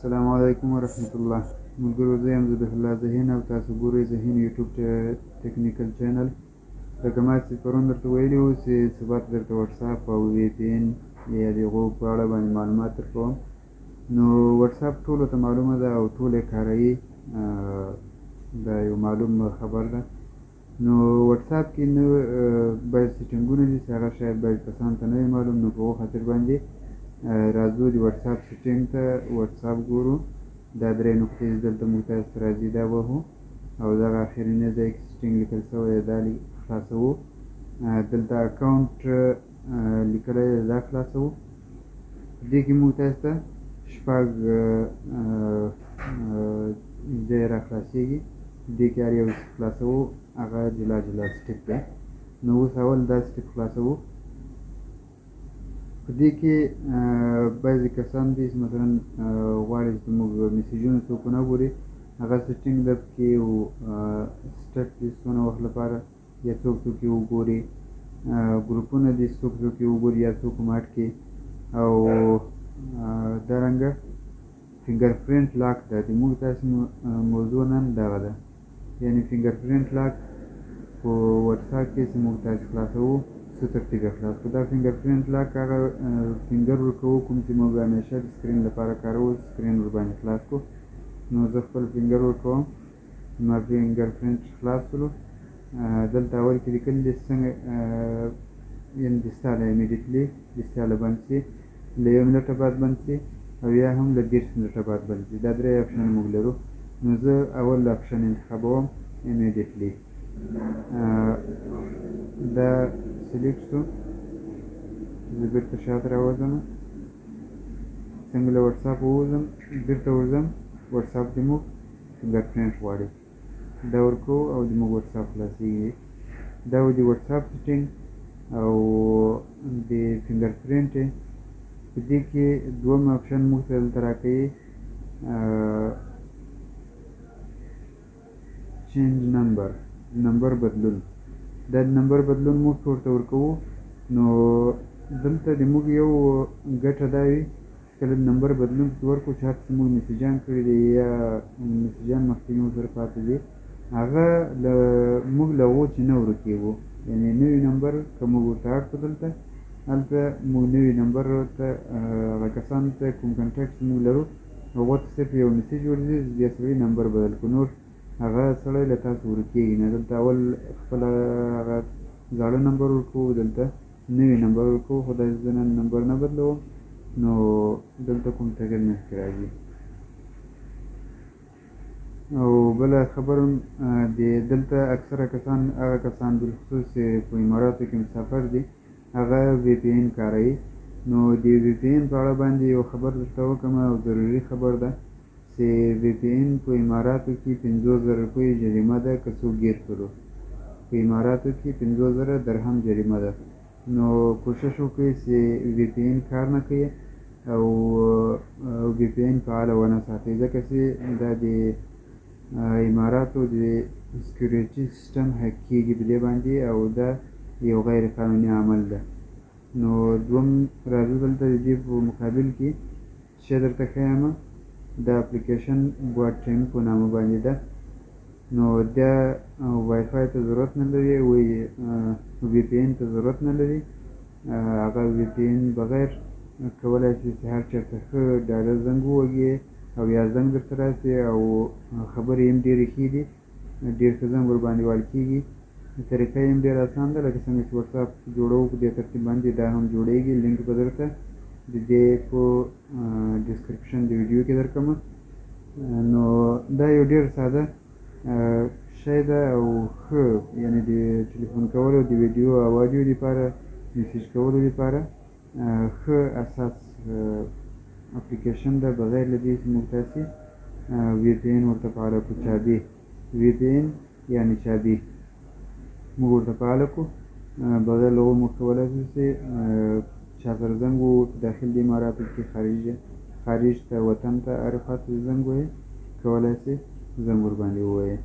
السلام علیکم ورحمت الله. ملګرو، زه یم ذبیح الله ذهین او تاسو ګورئ ذهین یوټیوب ټکنیکل چینل. لکه ما چې پرون درته ویلي وو چې سبا ته درته وټساپ او وی پی این یا د هغو په اړه باندې معلومات درکوم. نو وټساپ ټولو ته معلومه ده او ټول یې کاروي، دا یو معلوم خبر ده. نو وټساپ کې نو باید سیټینګونه دي چې هغه شاید باید کسانو ته نه وي معلوم. نو په هغو خاطر باندې راځو د وټساپ سیټینګ ته وټساپ ګورو. دا درې نقطې دلته موږ تاسو ته راځي، دا وهو او دغه اخرنی ځای کې سیټینګ لیکل شوی دی، دا خلاصوو. دلته اکاونټ لیکلی دی، دا خلاصوو. دې کې موږ تاسو ته شپږ ځای را خلاصېږي. دې کې هر یو خلاصوو، هغه جلا جلا سټیپ دی. نو اوس اول دا سټیپ خلاصوو. په دې کې بعضې کسان دي چې مثلا غواړي چې زموږ میسیجونه څوک ونه ګوري، هغه سیټینګ ده پکې یو سټپ دي څونه وخت لپاره یا څوک څوک یې وګوري، ګروپونه دي څوک څوک یې وګوري یا څوک ماټ کړي. او دارنګه فنګر پرنټ لاک ده. د موږ تاسو موضوع نن دغه ده، یعنې فنګر پرنټ لاک په وټساپ کې چې موږ تاسو خلاصوو څه ترتیبه خلاص کړو. دا فنګر پرنټ لاک هغه فنګر ورکوو کوم چې موږ همیشه د سکرین لپاره کاروو، سکرین ورباندې خلاص کړو. نو زه خپل فنګر ورکوم، زما فنګر پرنټ خلاص کړو. دلته اول کې لیکلي دي څنګه یعنې د ستا نه امیډیټلي د ستا نه بند شي، له 1 منټه بعد بند شي او یا هم له 30 منټه بعد بند شي. دا درې اپشن موږ لرو. نو زه اول اپشن انتخابوم، امیډیټلي. دا سلیکټ شو. زه بېرته شاته راوځم. څنګه له وټساپ ووځم بېرته ورځم، وټساپ دې موږ فنګر پرنټ غواړي، دا ورکوو او زموږ وټساپ خلاصېږي. دا و د وټساپ سیټینګ او د فنګر پرنټ. په دې کې دوم اپشن موږ ته دلته راکوي چینج نمبر بدلون. دا د نمبر بدلون موږ ورته ورکوو. نو دلته د موږ یو ګټه دا وي چې کله د نمبر بدلون پکې ورکړو چې هر څه موږ میسیجان کړي دي یا میسیجان مخکې موږ سره پاتې دي، هغه موږ له هغو چې نه ورکېږو. یعنې نوي نمبر که موږ ورته اډ کړو دلته، هلته موږ نوي نمبر ته هغه کسانو ته کوم کنټیکټ موږ لرو هغو ته صرف یو میسیج ورځي چې دې سړي نمبر بدل کړو، نور هغه سړی له تاسو ورکېږي نه. دلته اول خپله هغه زاړه نمبر ورکوو، دلته نوي نمبر ورکوو. خو دا زه نن نمبر نه بدلوم، نو دلته کوم تغیر مخکې راځي. او بله خبر دلته اکثره کسان هغه کسان بالخصوص چې په اماراتو کې مسافر دي هغه وی پی این کاروي. نو د وی پی این په اړه باندې یو خبر درته وکړم او ضروري خبر ده چې وی پی این په اماراتو کې 50,000 روپۍ جریمه ده که څوک ګیر کړو. په اماراتو کې 50,000 درهم جریمه ده. نو کوشش وکړئ چې وی پی این کار نه کوي او وی پی این فعاله ونه ساتئ، ځکه چې دا د اماراتو د سکیورټي سیسټم هک کېږي په دې باندې او دا یو غیر قانوني عمل ده. نو دوم راځو دلته د دې په مقابل کې چې درته ښیم، دا اپلیکیشن ګواډ ټیم په نامه باندې ده. نو دا وای فای ته ضرورت نه لري، وی پی این ته ضرورت نه لري. هغه وی پی این بغیر کولی شي چې هر چېرته ښه ډاډه زنګ ووهي او یا زنګ درته راسي او خبرې یې هم ډېرې ښې دي، ډېر ښه زنګ ورباندې وال کېږي. طریقه یې هم ډېر اسان ده، لکه څنګه چې وټساپ جوړوو په دې ترتیب باندې دا هم جوړېږي. لینک به درته د دې په ډسکرپشن د ویډیو کې درکړم. نو دا یو ډېر ساده شی ده او ښه، یعنې د ټلیفون کولو، د ویډیو او اډیو لپاره، میسیج کولو لپاره ښه اساس اپلیکیشن ده، بغیر له دې چې موږ تاسې وی پی این ورته فعاله کړو. چابي وی پی این یعنې چابي موږ ورته فعاله کړو. بغیر له هغو موږ کولی شو چې چا سره زنګ ووهو په داخل د اماراتو کې، خارج ته، وطن ته، هر خوا ته زنګ ووهئ، کولی شئ زنګ ورباندې ووهئ.